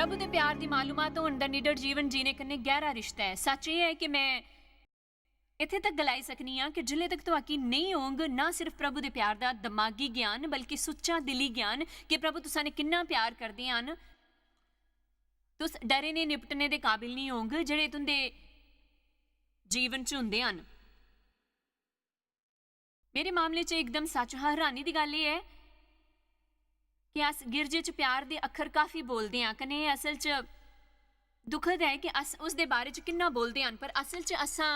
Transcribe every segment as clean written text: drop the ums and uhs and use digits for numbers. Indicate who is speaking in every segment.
Speaker 1: प्रभु दे प्यार दी मालूमात होने दा निडर जीवन जीने कन्नै गहरा रिश्ता है। सच ये है कि मैं इत्थे तक गलाई सकनी हाँ कि जिल्ले तक तुहाकी नहीं होंग ना सिर्फ प्रभु दे प्यार दा दिमागी ज्ञान बल्कि सुच्चा दिली ज्ञान कि प्रभु तुसाने किन्ना प्यार करदे हन, तुस डरे ने निपटने दे काबिल नहीं होंग जेह्ड़े तुंदे जीवन च हुंदे हन। मेरे मामले च एकदम सच हैरानी दी गल एह् है कि अस गिरजे च प्यार दे अक्खर काफ़ी बोलदे हैं कन्नै असल च दुखद है कि अस उस दे बारे च किन्ना बोलदे हन पर असल च असां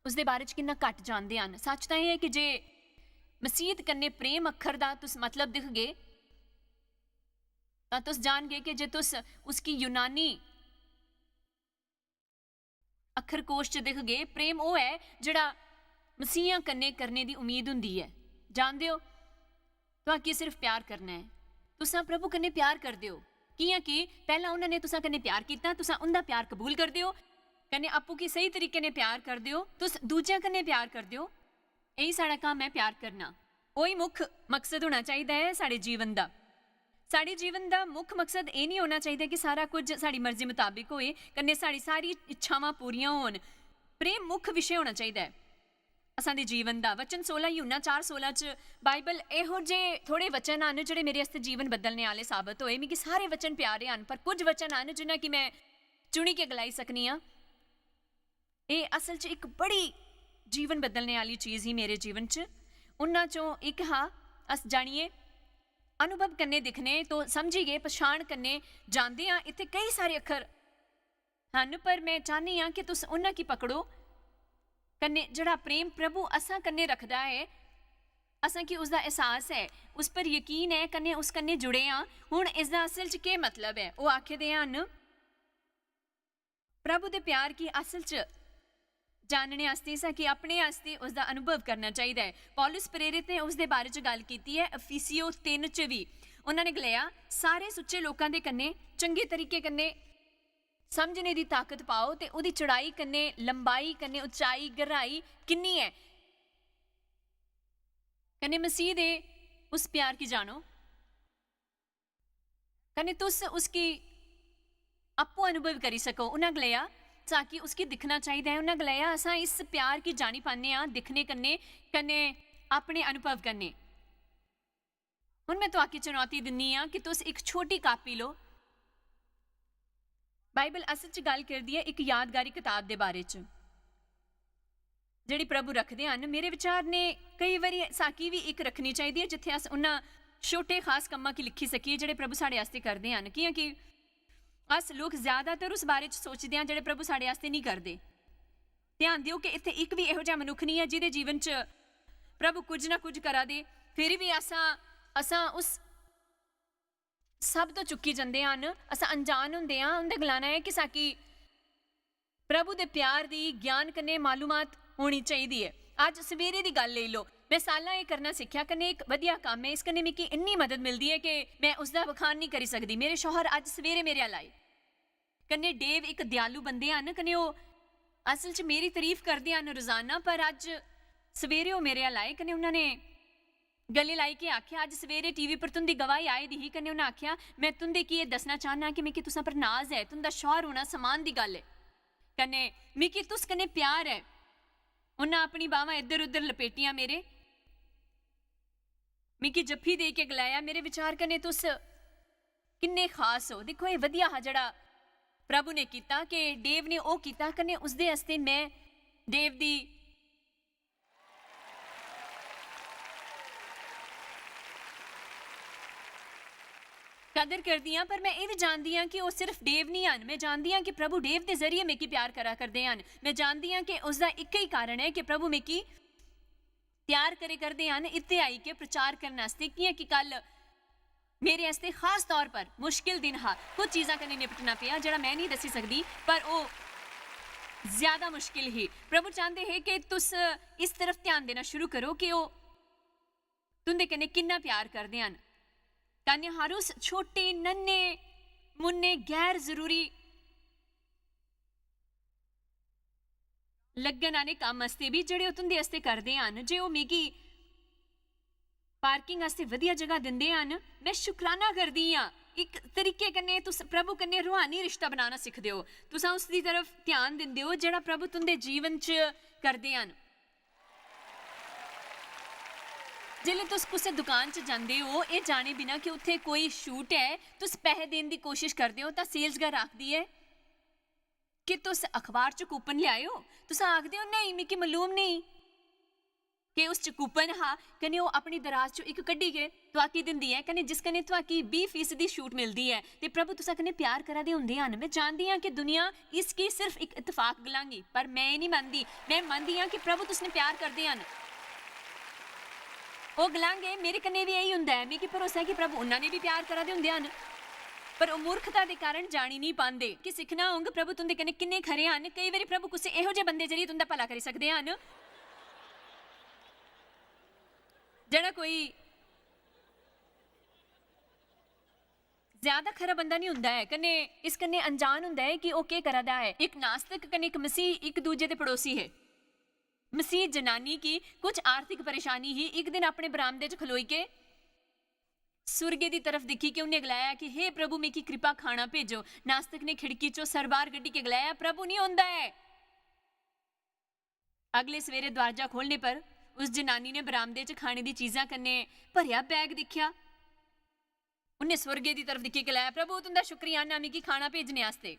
Speaker 1: उस दे बारे च किन्ना घट्ट जानदे हन। सच तां एह् है कि जे मसीहत कन्नै प्रेम अक्खर दा तुस मतलब दिखगे तां तुस जानगे कि जे तुस उसकी यूनानी अक्खर कोश च दिखगे प्रेम ओह् है जेह्ड़ा मसीहां कन्नै करने दी उम्मीद हुंदी है। जानदे हो तुहां सिर्फ प्यार करना है, तुसां प्रभु कन्नै प्यार करदे हो कियां कि पहला उन्होंने तुसां कन्नै प्यार कीता, तुसां उंदा प्यार कबूल करदे हो कन्नै आपू की सही तरीके ने प्यार करदे हो, तुस दूजियां कन्नै प्यार करदे हो। यही साड़ा काम है प्यार करना। वही मुख मकसद होना चाहिए है साढ़े जीवन का। साढ़े जीवन का मुख मकसद ये नहीं होना चाहिए कि सारा कुछ साड़ी मर्जी मुताबिक होए कन्नै साड़ी सारी इच्छावां पूरियां होन। प्रेम मुख विषय होना चाहिए है असां दे जीवन का। वचन 16 यूहन्ना 4:16 च बाइबल इहो जे थोड़े वचन हैं जिहड़े मेरे आस्ते जीवन बदलने वाले साबित होए। मिगी सारे वचन प्यारे हैं पर कुछ वचन हैं जिन्हां कि मैं चुनी के गलाई सकनी हाँ। ये असल च एक बड़ी जीवन बदलने वाली चीज़ ही मेरे जीवन च। उन्हां चों एक हा अस जानिए अनुभव करने दिखने तो समझी गए पछाण करने जानते हाँ। इत्थे कई सारे अखर हैं पर मैं चाहनी हाँ कि तुस उन्हां की पकड़ो कन्ने जड़ा प्रेम प्रभु असां कन्ने रखदा है, असां की उसका एहसास है, उस पर यकीन है कन्ने उस कन्ने जुड़े हाँ। हुण इसदा असल च के मतलब है वो आखदे हन प्रभु दे प्यार की असल च जानने आस्ते असां कि अपने आस्ते उसका अनुभव करना चाहिए है। पौलुस प्रेरित ने उस दे बारे च गल कीती है। इफिसियो 3 च भी उन्होंने गलाया सारे सुच्चे लोकां दे कन्ने चंगे तरीके कन्ने समझने की ताकत पाओ तो उहदी चढ़ाई कन्ने लंबाई कन्ने उचाई गहराई किन्नी है कन्ने मसीह दे उस प्यार की जानो कन्ने तुस उसकी आपो अनुभव करी सको। उन्हें गलाया ताकि उसकी दिखना चाहिए है। उन्हें गलाया असां इस प्यार की जानी पाने हाँ दिखने कन्ने कन्ने अपने अनुभव करने। हुण मैं तुहाकी चुनौती दिन्नी हाँ कि तुस एक छोटी कापी लो। बाइबल असल च गल करदी है एक यादगारी किताब के बारे च जिहड़ी प्रभु रखते हैं। मेरे विचार ने कई बारी साकी भी एक रखनी चाहिए है जिथे अस उन्हां छोटे खास कम्मां की लिखी सकीए जिहड़े प्रभु साढ़े आस्ते करते हैं। क्योंकि अस लोग ज्यादातर उस बारे च सोचते हैं जिहड़े प्रभु साढ़े आस्ते नहीं करते। ध्यान दिओ कि इत्थे एक भी इहो जिहा मनुख नहीं है जिहदे जीवन च प्रभु कुछ ना कुछ करा दे फिर भी असां उस सब तो चुकी जाते हैं, असां अनजान होंदे हां। उंदे गलाना है कि साकी प्रभु दे प्यार दी ज्ञान कन्ने मालूमात होनी चाहिए है। अज सवेरे की गल ले लो, मैं साला ये करना सीखिया कन्ने एक वधिया काम है, इस कन्ने मिगी इन्नी मदद मिलती है कि मैं उसका बखान नहीं करी सकती। मेरे शौहर अज सवेरे मेरे अल आए कन्ने डेव एक दयालु बंदे हैं कन्ने वो असल च मेरी तारीफ करते हैं रोजाना पर अज सवेरे वो मेरे अल आए कन्ने उन्होंने गले लाई के आख्या अज सवेरे टीवी पर तुंदी गवाही आई दी ही कन्ने उन्हें आख्या मैं तुंदे की ये दसना चाहना कि मिगी तुसां पर नाज है, तुंदा शौहर होना समान दी गल है कन्ने मिगी तुस कन्ने प्यार है। उन्हें अपनी बावां इधर उधर लपेटियां मेरे मिगी जफ्फी दे के गलाया मेरे विचार कन्ने तुस किन्ने खास हो। देखो ये वधिया हा जड़ा प्रभु ने किया कि डेव ने वो किया कन्ने उसदे आस्ते मैं डेव दी कदर करती हाँ। पर मैं ये भी जानती हाँ कि वो सिर्फ डेव नहीं हैं। मैं जानती हाँ कि प्रभु डेव के जरिए मिगी प्यार करा करते हैं। मैं जानती हाँ कि उसका एक ही कारण है कि प्रभु मिगी प्यार करे करते हैं इत्थे आई के प्रचार करने वास्ते। कि कल मेरे आस्ते खास तौर पर मुश्किल दिन हा, कुछ चीज़ां कन्नै निपटना पिया जड़ा मैं नहीं दसी सकती पर वो ज्यादा मुश्किल ही। प्रभु चाहते हैं कि तुस इस तरफ ध्यान देना शुरू करो कि वो तुंदे कन्नै किन्ना प्यार करते हैं। कन्नै हर उस छोटे नन्हे मुन्ने गैर जरूरी लगन आने काम आस्ते भी जेह्ड़े तुंदे आस्ते करदे हन। जे ओह् मिगी पार्किंग आस्ते वधिया जगह दिंदे हन मैं शुकराना करदी हाँ एक तरीके कन्नै तुस प्रभु कन्नै रूहानी रिश्ता बनाना सिखदे हो, तुस उसदी तरफ ध्यान दिंदे हो जेह्ड़ा प्रभु तुंदे जीवन च करदे हन। जिसले तुस कुसै दुकान च जांदे हो ये जाने बिना कि उत्थे कोई छूट है, तुस पैसे देने की कोशिश करदे हो, तां सेल्स गर्ल आखदी है कि तुस अखबार च कूपन लियाए हो, तुस आखदे हो नहीं मिगी मालूम नहीं कि उस च कूपन हा, कन्नै ओह् अपनी दराज चो इक कड्ढी के तुआकी दिंदी है, कन्नै जिस कन्नै तुआकी 20% छूट मिलदी है। ते प्रभु तुसा कन्नै प्यार करा दे हुंदे हन। मैं जानदी हां कि दुनिया इसकी सिर्फ एक इतफाक गलांगी, पर मैं नहीं मनदी। मैं मनदी हां कि प्रभु तुसने प्यार करदे हन। ओह् गलांगे मेरे कन्नै भी यही हुंदा है, मिगी भरोसा है कि प्रभु उन्हां ने भी प्यार करा दे हुंदे हन, पर ओह् मूर्खता दे कारण जानी नहीं पांदे कि सिखना होंग प्रभु तुंदे कन्नै किन्ने खरे हन। कई बारी प्रभु कुसै इहो जे बंदे जरिए तुंदा भला करी सकदे हन जेह्ड़ा कोई ज्यादा खरा बंदा नहीं हुंदा है, कन्नै इस कन्नै अनजान हुंदा है कि ओह् केह् करा दा है। एक नास्तिक कन्नै एक मसीह एक दूजे दे पड़ोसी है। मसीह जनानी की कुछ आर्थिक परेशानी ही, एक दिन अपने बरामदे च खलोई के सुरगे दी तरफ दिखी के उन्हें गलाया कि हे प्रभु मिगी कृपा खाना भेजो। नास्तिक ने खिड़की चो सर बाहर गड्डी के गलाया प्रभु नहीं होंदा है। अगले सवेरे दरवाजा खोलने पर उस जनानी ने बरामदे च खाने दी चीजां कन्ने भरिया बैग दिखिया। उन्हें स्वर्गे दी तरफ दिखी के गलाया प्रभु तुंदा शुक्रियाना मिगी खाना भेजने आस्ते।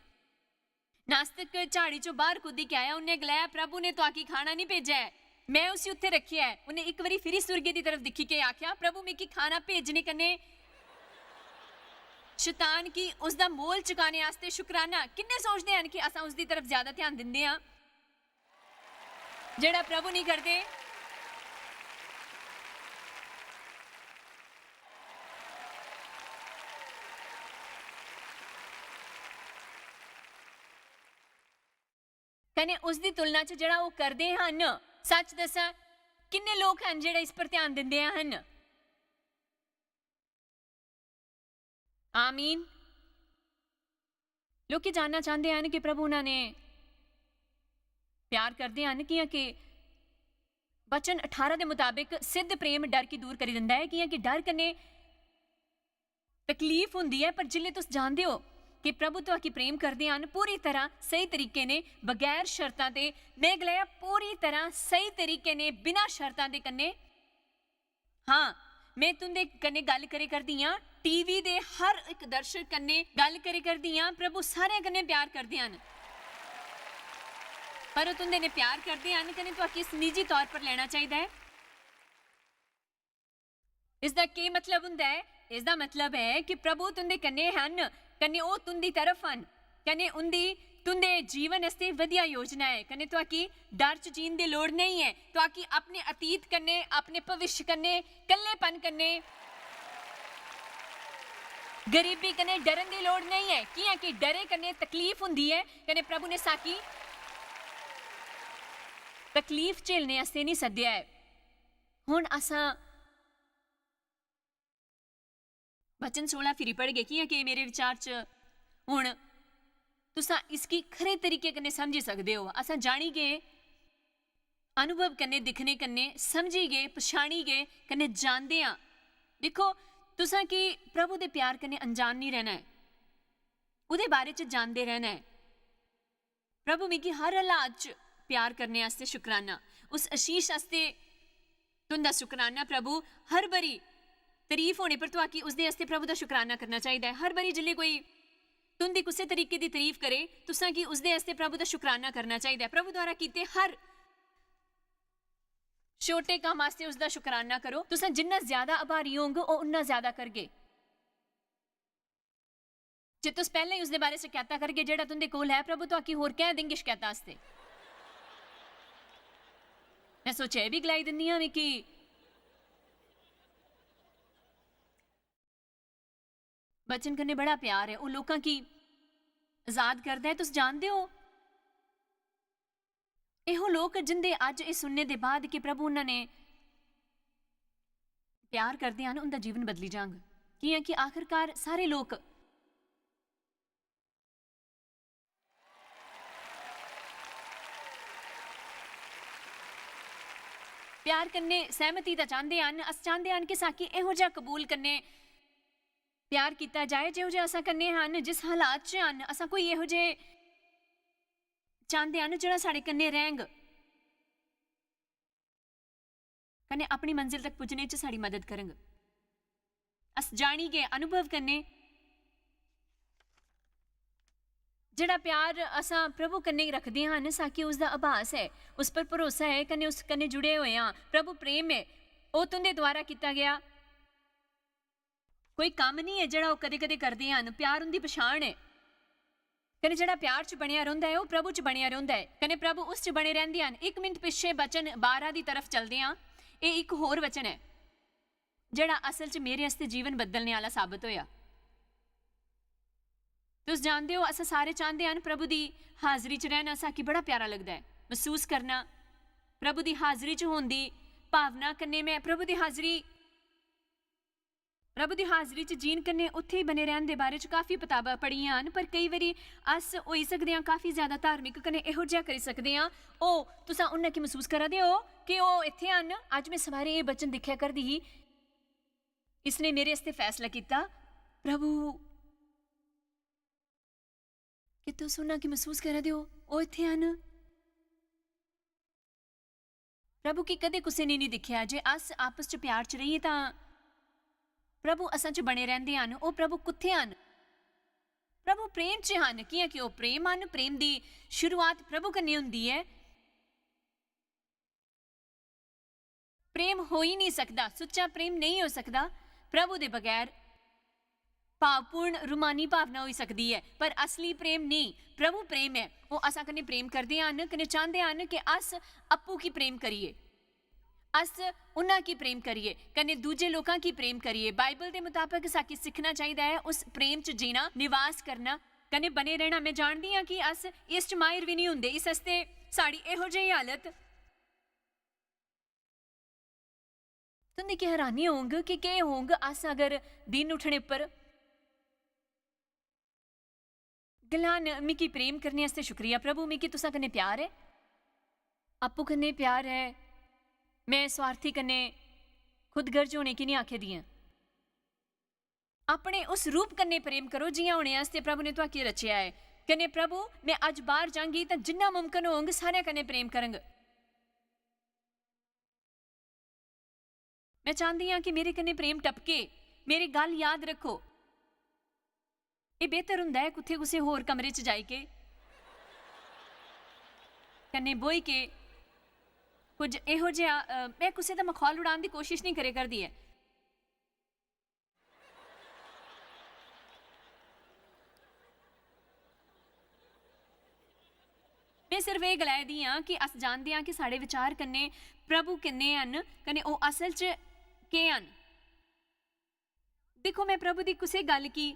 Speaker 1: नास्तिक झाड़ी चो बाहर कूदी के आया, उन्हें गलाया प्रभु ने तुआकी खाना नहीं भेजा है, मैं उसी उत्थे रखिया है। उन्हें एक बारी फिरी सुर्गे दी तरफ दिखी के आख्या प्रभु मिगी खाना भेजने कन्ने शैतान की उसदा मोल चुकाने आस्ते शुकराना। किन्ने सोचदे हन कि असां उसदी तरफ ज्यादा ध्यान दिंदे हां जेड़ा प्रभु नहीं करदे। कने उसदी तुलना च जेड़ा वो करदे हन, सच दसां किन्ने लोग हन जेड़ा इस पर ध्यान दिंदे हन। आमीन। लोग जानना चाहते हैं कि प्रभु उन्होंने प्यार करते हैं कि वचन 18 के मुताबिक सिद्ध प्रेम डर की दूर कर दिंदा है, कि डर कन्ने तकलीफ हुंदी है, पर जिल्ले तुस जानते हो कि प्रभु तुहाकी प्रेम करते हैं पूरी तरह सही तरीके ने बगैर शर्तां दे, मैं गलाया पूरी तरह सही तरीके ने बिना शर्तां दे कन्ने। हाँ मैं तुंदे कन्ने गल करे करदी हां, टीवी दे हर एक दर्शक कन्ने गल करे करदी हां। प्रभु सारे कन्ने प्यार करदे हन, पर तुंदे ने प्यार करदे हन कन्ने तुहाकी इस निजी तौर पर लेना चाहिए है। इसदा के मतलब हुंदा है? इसदा मतलब है कि प्रभु तुंदे कन्ने हन, कन्ने ओ तुंदी तरफ हन, कन्ने उंदी तुंदे जीवन आस्ते वधिया योजना है, कन्ने तुहाकी डर च जीण दी लोड़ नहीं है, तुहाकी अपने अतीत कन्ने अपने भविष्य कन्ने कल्लेपन कन्ने गरीबी कन्ने डरन दी लोड़ नहीं है। कि डरे कन्ने तकलीफ हुंदी है, कन्ने प्रभु ने साकी तकलीफ झेलने आस्ते नहीं सद्दिया है। हुण असां वचन 16 फिरी पढ़ गए कि मेरे विचार च हुण तुसां इसकी खरे तरीके कन्ने समझी सकदे हो। असां जानी गए, अनुभव कन्ने दिखने कन्ने समझी गए, पछाणी गए, कन्ने जानदे हां। देखो तुसां कि प्रभु दे प्यार कन्ने अनजान नहीं रहना है, उहदे बारे च जानदे रहना है। प्रभु मिगी हर हालात च प्यार करने आस्ते शुकराना, उस आशीष आस्ते तुंदा शुकराना प्रभु। हर बारी तारीफ होने पर तुहाकी उसदे आस्ते प्रभु दा शुकराना करना चाहिए। हर बारी जिल्ले कोई तुंदी कुसै तरीके दी तारीफ करे तुसां की उसदे आस्ते प्रभु दा शुकराना करना चाहिए। प्रभु द्वारा कीते हर छोटे काम आस्ते उसदा शुकराना करो। तुसां जिन्ना ज्यादा आभारी होंगे ओ उन्ना ज्यादा करगे। जे तुस पहले ही उसदे बारे शकैता करगे जेड़ा तुंदे कोल है, प्रभु तुहाकी होर कह देंगे शकैता आस्ते। मैं सोचे भी गलाई दिन्नी हां कि बचन कन्ने बड़ा प्यार है, वो लोगों की आजाद करता है। तुस जानते हो एहो लोग जिंदे अज ये सुनने के बाद कि प्रभु उन्होंने प्यार करते हैं, उनका जीवन बदली जांग। कि आखिरकार सारे लोग प्यार करने सहमति तो चाहते हैं। अस चाहते हैं कि साकी इहो जिहा कबूल करने ਪਿਆਰ ਕੀਤਾ ਜਾਏ ਜਿਹੋ ਜਿਹਾ ਅਸਾਂ ਕਰਨੇ ਹਨ, ਜਿਸ ਹਾਲਾਤ 'ਚ ਹਨ, ਅਸਾਂ ਕੋਈ ਇਹੋ ਜਿਹੇ ਚਾਹੁੰਦੇ ਹਨ ਜਿਹੜਾ ਸਾਡੇ ਕन्ने ਰਹਿੰਗ कने अपनी मंजिल तक पुजने च साड़ी मदद करंग। अस जानी गए अनुभव करने जिहड़ा प्यार असां प्रभु कन्ने रखदे हन, साकि उसदा आभास है, उस पर भरोसा है, कन्ने उस कन्ने जुड़े हुए हां। प्रभु प्रेम है, वो तुंदे द्वारा किया गया कोई काम नहीं है जिहड़ा वो कदे कदे करदे हन। प्यार उनदी पछाण है, कने जिहड़ा प्यार च बनिया रहिंदा है वो प्रभु च बनिया रहिंदा है, कने प्रभु उस च बने रहिंदे हन। एक मिनट पिछे बचन 12 दी तरफ चलदे हां। ये एक होर वचन है जिहड़ा असल च मेरे वास्ते जीवन बदलने वाला साबित होया। तुस जानदे हो असां सारे चाहते हैं प्रभु दी हाजरी च रहना, साकि बड़ा प्यारा लगता है महसूस करना। प्रभु दी हाजरी च होण दी भावना कन्ने मैं प्रभु दी हाजरी च जीन कन्ने उत्थे ही बने रहन दे बारे च काफ़ी किताबां पढ़ियां हन। पर कई बारी अस होई सकदे हां काफ़ी ज़्यादा धार्मिक कन्ने इहो जिहा करी सकदे हां। ओ तुसां उन्ना की महसूस करा दे हो कि ओ इत्थे हन। अज मैं सवारे ये बचन दिक्खिया करदी ही, इसने मेरे आस्ते फैसला किया प्रभु कि तुस उन्ना की महसूस करा दे हो ओ इत्थे हन। प्रभु की कदे कुसै ने नहीं दिखिया। जे अस आपस च प्यार च रहिए तां प्रभु असां च बने रहंदे हन। ओ प्रभु कुत्थे हन? प्रभु प्रेम च हन। कियां कि ओ प्रेम हन। प्रेम दी शुरुआत प्रभु कन्नै हुंदी है। प्रेम हो ही नहीं सकता, सुच्चा प्रेम नहीं हो सकता प्रभु दे बगैर। भावपूर्ण रूमानी भावना हो सकती है, पर असली प्रेम नहीं। प्रभु प्रेम है, वो असां कन्नै प्रेम करदे हन, कन्नै चाहते हन कि अस अप्पू की प्रेम करिए, अस उन्हां की प्रेम करिए, कन्नै दूजे लोकां की प्रेम करिए। बाइबल के मुताबिक साकी सीखना चाहिए है उस प्रेम च जीना, निवास करना, कन्नै बने रहना। मैं जानती हाँ कि अस इस च माहिर भी नहीं हुंदे। इस आस्ते साड़ी इहो जेही हालत तुंदी की हैरानी होंग कि केह् होंग अस अगर दिन उठने पर गलान मिकी प्रेम करने आस्ते शुक्रिया प्रभु, मिकी तुसां कन्नै प्यार है, अप्पू कन्नै प्यार है। मैं स्वार्थी कन्नै खुदगर्ज होने की नहीं आखे दियां। अपने उस रूप कन्नै प्रेम करो जियां होने आस्ते प्रभु ने तुहाकी रचेया है। कन्नै प्रभु मैं अज बाहर जांगी तां जिन्ना मुमकिन होंग सारे कन्नै प्रेम करंग। मैं चाहती हाँ कि मेरे कन्नै प्रेम टपके। मेरी गल याद रखो, ये बेहतर हुंदा है कुत्थे कुसै होर कमरे च जाई के कन्नै बोई के कुछ इहो जिहा मैं कुसै दा मखौल उड़ाने की कोशिश नहीं करे करदी है। मैं सिर्फ ये गलाई दी हाँ कि अस जानते हाँ कि साढ़े विचार कन्नै प्रभु किन्ने हन, कन्नै ओ असल च केह् हन। देखो मैं प्रभु दी कुसै गल की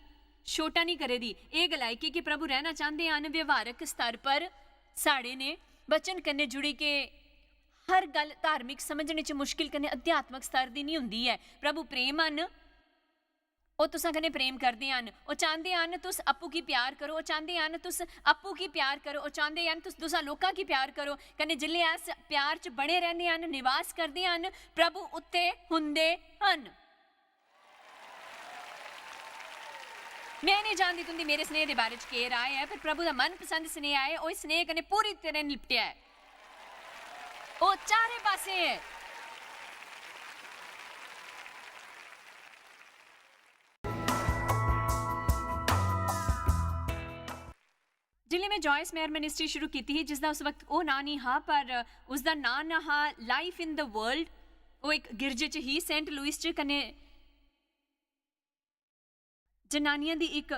Speaker 1: छोटा नहीं करे दी। ये गलाई कि प्रभु रहना चाहते हैं व्यवहारिक स्तर पर साढ़े ने बचन कन्नै जुड़ी के हर गल धार्मिक समझने च मुश्किल कन्नै अध्यात्मक स्तर दी नहीं हुंदी है। प्रभु प्रेम हन, वो तुसां कन्नै प्रेम करदे हन। वो चाहते हन तुस अप्पू की प्यार करो, वो चाहते हन तुस अप्पू की प्यार करो, वो चाहते हन तुस दूसरा लोकां की प्यार करो। कन्नै जिल्ले अस प्यार च बने रहंदे हन, निवास करदे हन, प्रभु उत्ते हुंदे हन। मैं नहीं जानती तुंदी मेरे स्नेह के बारे च केह् राय है, पर प्रभु का मनपसंद स्नेह है, वो स्नेह कन्नै पूरी तरह निपटिया है। वो चारे पासे है। जिले मैं जॉयस मेयर मिनिस्ट्री शुरू की थी, जिसका उस वक्त वो ना नहीं हा, पर उसका ना ना हा लाइफ इन द वर्ल्ड। वो एक गिरजे च ही सेंट लुइस च, कन्नै जनानियां दी एक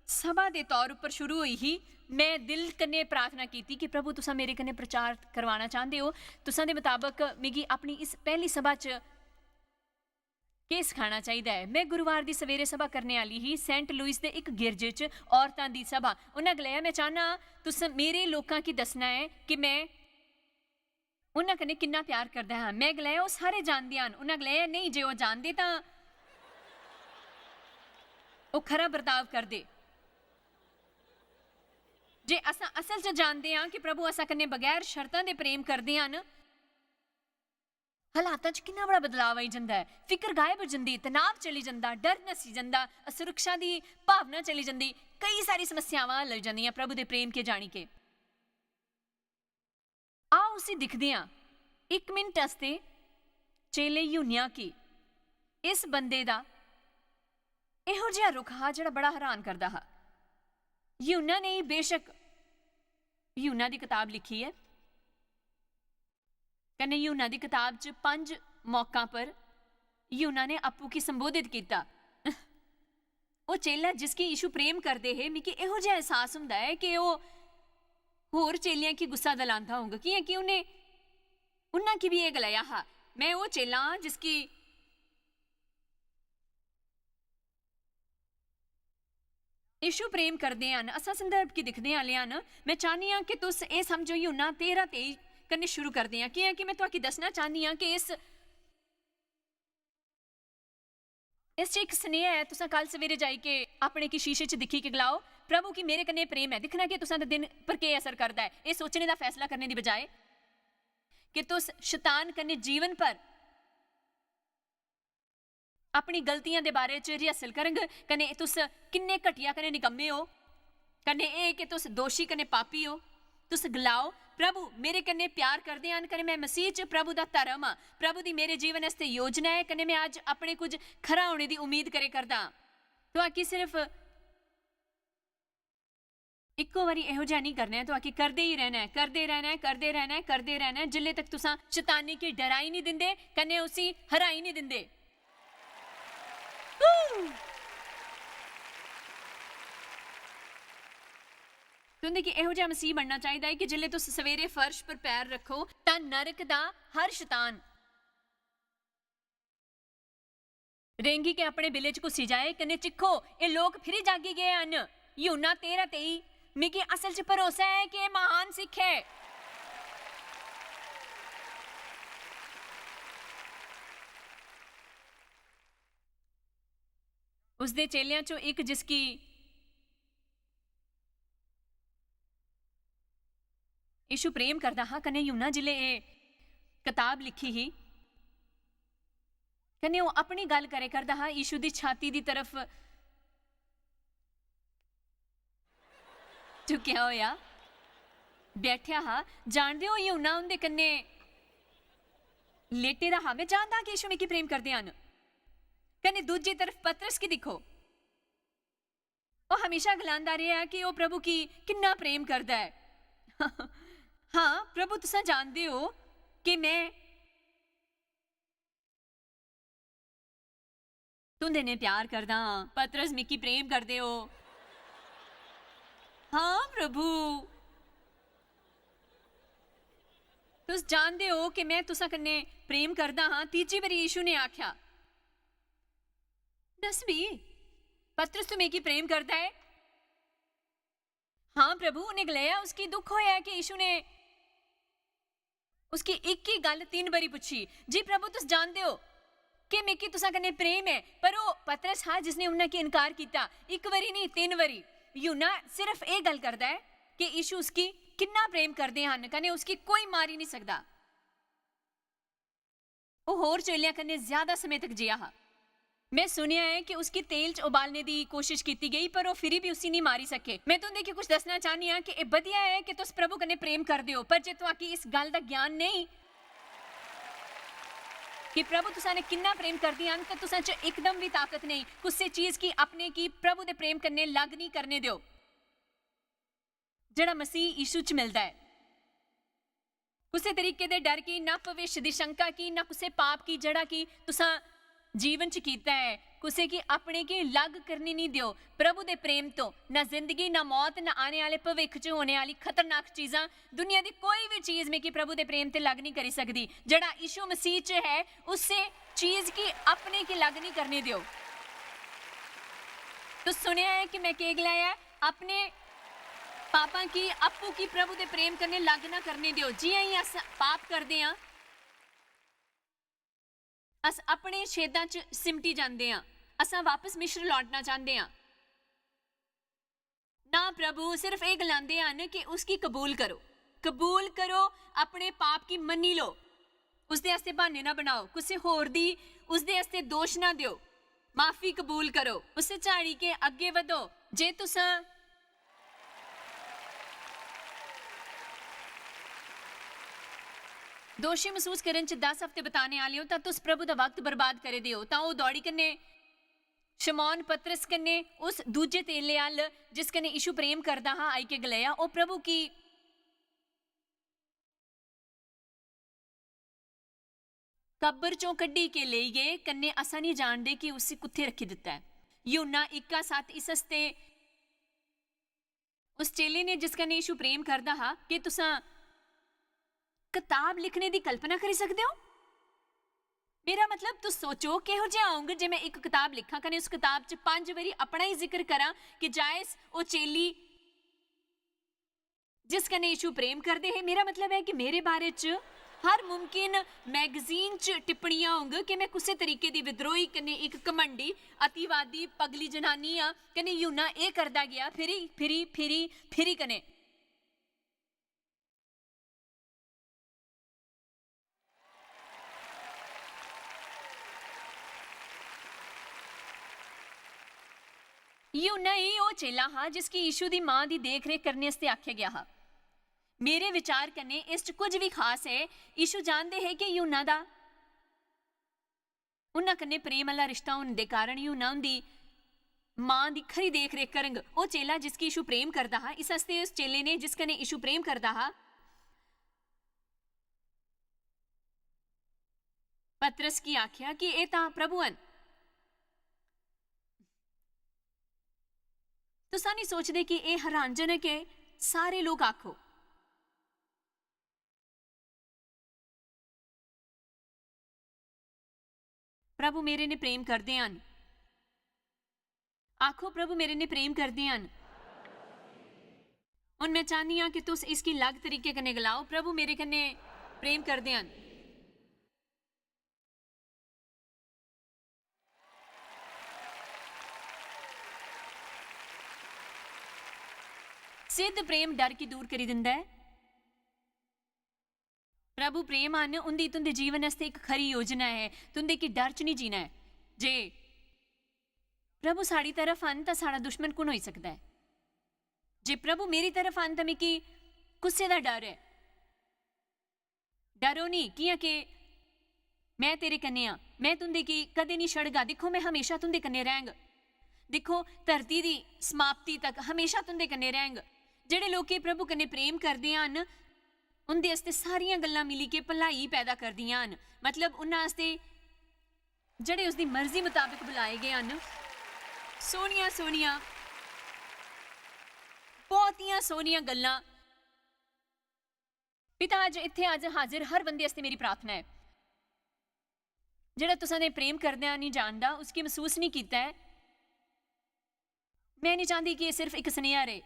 Speaker 1: सभा के तौर पर शुरू हुई ही। मैं दिल कन्नै प्रार्थना की कि प्रभु तुसा मेरे कन्नै प्रचार करवाना चाहते हो, तुसां दे मुताबक मिगी अपनी इस पहली सभा च केह् सखाना चाहिए है। मैं गुरुवार की सवेरे सभा करने वाली ही सेंट लुइस के एक गिरजे च, औरतां दी सभा। उन्हें गलाया मैं चाहना तुस मेरे लोकां की दसना है कि मैं उन्हां कन्नै किन्ना प्यार करदा हाँ। मैं गलाया वो सारे जानदे हन। उन्हें गलाया नहीं, जे वो जानदे तां वो खरा बर्ताव करदे। जे असां असल च जानते हाँ कि प्रभु असां कन्नै बगैर शर्तां दे प्रेम करदे हन, ਹਾਲਾਤਾਂ 'ਚ ਕਿੰਨਾ ਬੜਾ ਬਦਲਾਅ ਆਈ ਜਾਂਦਾ ਹੈ। ਫਿਕਰ ਗਾਇਬ ਹੋ ਜਾਂਦੀ, ਤਣਾਅ ਚਲੀ ਜਾਂਦਾ, ਡਰ ਨਸੀ ਜਾਂਦਾ, ਅਸੁਰੱਖਿਆ ਦੀ ਭਾਵਨਾ ਚਲੀ ਜਾਂਦੀ, ਕਈ ਸਾਰੀ ਸਮੱਸਿਆਵਾਂ ਲੱਗ ਜਾਂਦੀਆਂ ਪ੍ਰਭੂ ਦੇ ਪ੍ਰੇਮ ਕੇ ਜਾਣੀ ਕੇ। ਆਓ ਅਸੀਂ ਦਿਖਦੇ ਹਾਂ 1 ਮਿੰਟ ਵਾਸਤੇ ਚੇਲੇ ਯੂਹੰਨਾ ਕੀ ਇਸ ਬੰਦੇ ਦਾ ਇਹੋ ਜਿਹਾ ਰੁਖ ਹਾ ਜਿਹੜਾ ਬੜਾ ਹੈਰਾਨ ਕਰਦਾ ਹਾ। ਯੂਹੰਨਾ ਨੇ ਹੀ ਬੇਸ਼ੱਕ ਯੂਹੰਨਾ ਦੀ ਕਿਤਾਬ ਲਿਖੀ ਹੈ। कहने यूहन्ना दी किताब च 5 मौका पर यूहन्ना ने आपू की संबोधित किया। वो चेला जिसकी यीशु प्रेम करते है, मिगी इहो जिहा एहसास हुंदा है कि वो होर चेलियां की गुस्सा दिलांदा होगा कि उन्हें उन्हां की भी ये गलाया हा, मैं वो चेला जिसकी यीशु प्रेम करते हैं। असा संदर्भ की दिखने वाले हैं। मैं चाहनी हाँ कि तुस ये समझो यूहन्ना 13:23 करने शुरू करते हैं कि मैं तुहानू दसना चाहनी हाँ कि इस एक स्नेह है। तुसा कल सवेरे जाई के अपने की शीशे च दिखी के गलाओ प्रभु की मेरे कन्ने प्रेम है। दिखना कि तुसा दा दिन पर के असर करता है। ये सोचने का फैसला करने की बजाय कि तुस शैतान कन्ने जीवन पर अपनी गलतियां दे बारे च रिहर्सल करंगे, कन्ने तुस किन्ने घटिया कन्ने निकम्मे हो, कन्ने ये कि तुस दोषी कन्ने पापी हो। तुस गलाओ प्रभु मेरे कन्ने प्यार करदे हन, कन्ने मैं मसीह च प्रभु दा धर्म हाँ, प्रभु दी मेरे जीवन वास्ते योजना है, कन्ने मैं अज अपने कुछ खरा होने दी उम्मीद करे करदा। तो आकी सिर्फ इक्को वारी इहो जिहा नहीं करना है, तो आकी करदे ही रहना है, करदे रहना है, करदे रहना है, करदे रहना है, जिल्ले तक तुसा शैतानी की डराई नहीं दिंदे, कन्ने उसी हराई नहीं दिंदे। तुंदे कि इहो जिहा मसीह बनना चाहिए है कि जिल्ले तुस सवेरे फर्श पर पैर रखो तां नरक दा हर शैतान रेंगी के अपने बिले च घुसी जाए। कन्ने चिखो ये लोग फिर जागी गए हन। यूहन्ना 13:23 मिगी असल च भरोसा है कि महान सिख है। उसदे चेलियां चों एक जिसकी यीशु प्रेम करता हाँ, कन्ने यूहन्ना जिले ये किताब लिखी ही, कन्ने वो अपनी गल करे करदा हाँ यीशु दी छाती दी तरफ झुकिया होया बैठिया हा। जानदे हो यूहन्ना उंदे कन्ने लेटे दा हा। मैं जानदा कि यीशु मिगी प्रेम करदे हन। कन्ने दूजी तरफ पतरस की दिखो, वो हमेशा गलांदा रहा कि वो प्रभु की किन्ना प्रेम करदा है। हाँ प्रभु तुसा जानते हो कि मैं तुंदे ने प्यार करदा। पतरस मिकी प्रेम करदे हो। हाँ प्रभु तुस जानते हो कि मैं तुसा कन्ने प्रेम करदा हाँ। तीजी बारी यीशु ने आख्या दस भी पतरस तू मिकी प्रेम करदा है। हाँ प्रभु उन्हें गलाया। उसकी दुख होया कि यीशु ने उसकी एक ही गल 3 बारी पूछी। जी प्रभु तुस जानते हो कि मिकी तुसा कन्ने प्रेम है। पर वो पतरस हाँ जिसने उन्हें की इनकार किया। 1 बारी नहीं 3 बारी। यूहन्ना सिर्फ ये गल करदा है कि यीशु उसकी किन्ना प्रेम करते हैं, कन्ने उसकी कोई मार ही नहीं सकता। वो होर चेलियां कन्ने ज्यादा समय तक जिया हा। मैं सुनिया है कि उसकी तेल च उबालने की कोशिश की गई पर वो फिर भी उसी नहीं मारी सके। मैं तुंदे की कुछ दसना चाहनी हाँ कि वधिया है कि तुस प्रभु कन्ने प्रेम करदे हो, पर जे तुहाकी इस गल दा ज्ञान नहीं कि प्रभु तुसा ने किन्ना प्रेम करदी हन, तो तुसा च एकदम भी ताकत नहीं कुछ चीज की अपने की प्रभु दे प्रेम कन्ने लग नहीं करने दियो जेड़ा मसीह यीशु च मिलदा है। कुछ तरीके दे डर की, ना भविष्य दी शंका की, ना कुछ पाप की जड़ा की तुसा जीवन च कीता है। कुसे की अपने की लग करनी नहीं दियो प्रभु दे प्रेम तो। ना जिंदगी, ना मौत, ना आने वाले भविख च होने वाली खतरनाक चीज़ां, दुनिया की कोई भी चीज़ में कि प्रभु दे प्रेम ते लग नहीं करी सकती। जड़ा यीशु मसीह च है उससे चीज़ की अपने की लग नहीं करने दियो। तो सुनिया है कि मैं के गलाया अपने पापा की आपू की प्रभु दे प्रेम करने लग ना करने दियो। जी ही अस पाप करते हैं, अस अपने छेदां च सिमटी जाते हैं, असा वापस मिश्र लौटना चाहते हैं। ना प्रभु सिर्फ ये गलाते हैं कि उसकी कबूल करो, कबूल करो, अपने पाप की मनी लो, ਉਸਦੇ ਵਾਸਤੇ ਬਹਾਨੇ ਨਾ ਬਣਾਓ, ਕਿਸੇ ਹੋਰ ਦੀ ਉਸਦੇ ਵਾਸਤੇ ਦੋਸ਼ ਨਾ ਦਿਓ, ਮਾਫੀ ਕਬੂਲ ਕਰੋ, ਉਸੇ ਝਾੜੀ ਕੇ ਅੱਗੇ ਵਧੋ। ਜੇ ਤੁਸਾਂ ਦੋਸ਼ੀ ਮਹਿਸੂਸ ਕਰਨ ਚ 10 ਹਫ਼ਤੇ ਬਿਤਾने वाले हो ਤਾਂ तुस प्रभु ਦਾ ਵਕਤ ਬਰਬਾਦ करे ਦਿਓ। ਤਾਂ ਉਹ ਦੌੜੀ ਕन्ने शमौन पतरस कन्ने उस दूजे तेले अल जिस कन्ने यीशु प्रेम करदा हा आई के गलाया, ओ प्रभु की कब्र चों कड्डी के ले गए, कन्ने असा नहीं जानदे कि उसे कुत्थे रखी दिता है। यूहन्ना 1:7 इस हस्ते उस चेले ने जिस कन्ने यीशु प्रेम करदा हा कि तुसां किताब लिखने दी कल्पना करी सकदे हो। मेरा मतलब तुस सोचो किहो जिहा होंगे जे मैं एक किताब लिखा कने उस किताब च 5 वारी अपना ही जिक्र करा कि जायस ओ चेली जिस कने यीशु प्रेम करदे है। मेरा मतलब है कि मेरे बारे च हर मुमकिन मैगजीन च टिप्पणियां होंगे कि मैं किसी तरीके दी विद्रोही कने एक घमंडी अतिवादी पगली जनानी आ कने यूहन्ना ए करदा गया फिरी फिरी फिरी फिरी कने। यूहन्ना ही वो चेला हा जिसकी यीशु दी मां दी देख रेख करने आस्ते आख्या गया हा। मेरे विचार कन्ने इस च कुछ भी खास है। यीशु जानदे है कि यूहन्ना दा उन्हां कन्ने प्रेम वाला रिश्ता होने दे कारण यूहन्ना उंदी मां दी खरी देख रेख करंग। वो चेला जिसकी यीशु प्रेम करदा हा, इस हस्ते उस चेले ने जिस कन्ने यीशु प्रेम करदा हा पतरस की आख्या कि ए तां प्रभु हन। तुसां नहीं सोचदे कि यह हैरानजनक है? सारे लोग आखो प्रभु मेरे ने प्रेम करदे हन। आखो प्रभु मेरे ने प्रेम करदे हन। हुण मैं चाहनी हां कि तुस इसकी अलग तरीके कन्नै गलाओ, प्रभु मेरे कन्नै प्रेम करदे हन। सिद्ध प्रेम डर की दूर करी दिंदा है। प्रभु प्रेम आन उंदी तुंदे जीवन आस्ते एक खरी योजना है। तुंदे की डर च नहीं जीना है। जे प्रभु साड़ी तरफ आन तां साड़ा दुश्मन कुण होई सकदा है। जे प्रभु मेरी तरफ आन तां मिकी गुस्से दा डर है। डरो नहीं कियां कि मैं तेरे कन्ने आ, मैं तुंदे की कदे नहीं छड़गा। दिखो मैं हमेशा तुंदे कन्ने रहंग। दिखो धरती दी समाप्ति तक हमेशा तुंदे कन्ने रहंग। ਜਿਹੜੇ ਲੋਕੀ ਪ੍ਰਭੂ ਕਨੇ ਪ੍ਰੇਮ ਕਰਦੇ ਹਨ ਉਹਦੇ ਵਾਸਤੇ ਸਾਰੀਆਂ ਗੱਲਾਂ ਮਿਲੀ ਕੇ ਭਲਾਈ ਪੈਦਾ ਕਰਦੀਆਂ ਹਨ। ਮਤਲਬ ਉਹਨਾਂ ਵਾਸਤੇ ਜਿਹੜੇ ਉਸਦੀ ਮਰਜ਼ੀ ਮੁਤਾਬਿਕ ਬੁਲਾਏ ਗਏ ਹਨ, ਸੋਹਣੀਆਂ ਸੋਹਣੀਆਂ ਬਹੁਤੀਆਂ ਸੋਹਣੀਆਂ ਗੱਲਾਂ। ਪਿਤਾ ਅੱਜ ਹਾਜ਼ਰ ਹਰ ਬੰਦੇ ਵਾਸਤੇ ਮੇਰੀ ਪ੍ਰਾਰਥਨਾ ਹੈ ਜਿਹੜਾ ਤੁਸਾਂ ਦੇ ਪ੍ਰੇਮ ਕਰਦਿਆਂ ਨਹੀਂ ਜਾਣਦਾ, ਉਸकी ਮਹਿਸੂਸ ਨਹੀਂ ਕੀਤਾ ਹੈ। मैं नहीं चाहती कि ये सिर्फ एक सुनेहा रहे।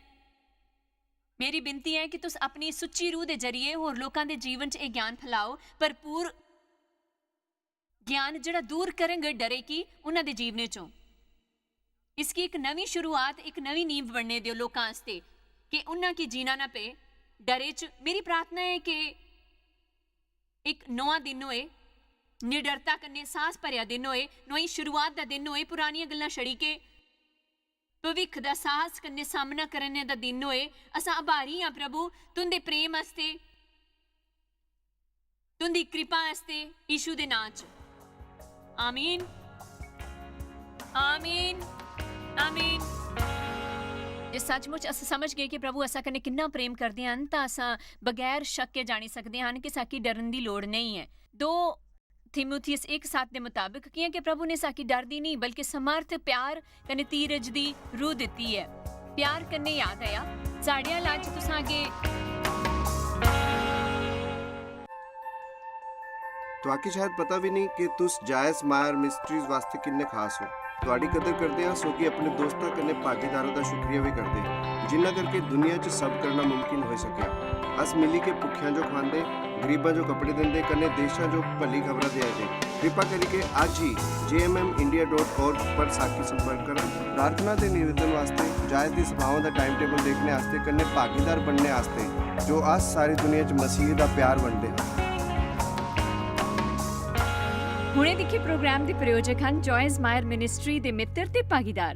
Speaker 1: मेरी बिनती है कि तुस अपनी सुच्ची रूह के जरिए होर लोगों के जीवन च ज्ञान फैलाओ, भरपूर ज्ञान जिहड़ा दूर करेंगे डरे की उन्हां दे जीवन चों। इसकी एक नवी शुरुआत, एक नवी नींव बनने दिओ लोकां वास्ते कि उन्हां की जीना ना पे डरे च। मेरी प्रार्थना है कि एक नवा दिन होए, निडरता कन्ने साहस भरिया दिन होए, नई शुरुआत का दिन होए, पुरानियां गल्लां छड़ी के भविख का साहस कन्ने सामना करने का दिन होए। असां आभारी हाँ प्रभु तुंदे प्रेम वास्ते, तुंदी कृपा वास्ते, यीशु दे नाम च आमीन आमीन आमीन। जे सचमुच अस समझ गए कि प्रभु असा कन्ने किन्ना प्रेम करदे हन तां असां बगैर शक के जानी सकदे हन कि साकी डरन दी लोड़ नहीं है। 2 थिमुथियुस 1:7 के मुताबिक कि प्रभु ने साकी डर दी नहीं बल्कि समर्थ, प्यार कने धीरज दी रूह दिती है। प्यार कन्ने याद आया साड़ियां लाज तुसां अगे
Speaker 2: तो आके शायद पता भी नहीं कि तुस जायस मायर मिस्ट्रीज वास्ते किन्ने खास हो। ਤੁਹਾਡੀ कदर करते हैं सो कि अपने दोस्तों कन्ने भागीदारों का शुक्रिया भी करते हैं जिन्ना करके दुनिया च सब करना मुमकिन हो सकिया। अस मिली के भुखियां जो खांदे, गरीबां जो कपड़े देंदे, कन्ने देशां जो भली खबरां दे आए। कृपा करके आज ही jmmindia.org पर साकी संपर्क करें। प्रार्थना के निवेदन वास्ते, जायज दी सभाओं का टाइम टेबल देखने वास्ते, कन्ने भागीदार बनने वास्ते जो अस सारी दुनिया च मसीह का प्यार बनते हैं।
Speaker 1: ਹੁਣੇ ਦੇਖੇ ਪ੍ਰੋਗਰਾਮ ਦੇ ਪ੍ਰਾਯੋਜਕ ਹਨ ਜੋਇਸ ਮਾਇਰ ਮਿਨਿਸਟਰੀ ਦੇ ਮਿੱਤਰ ਤੇ ਭਾਗੀਦਾਰ।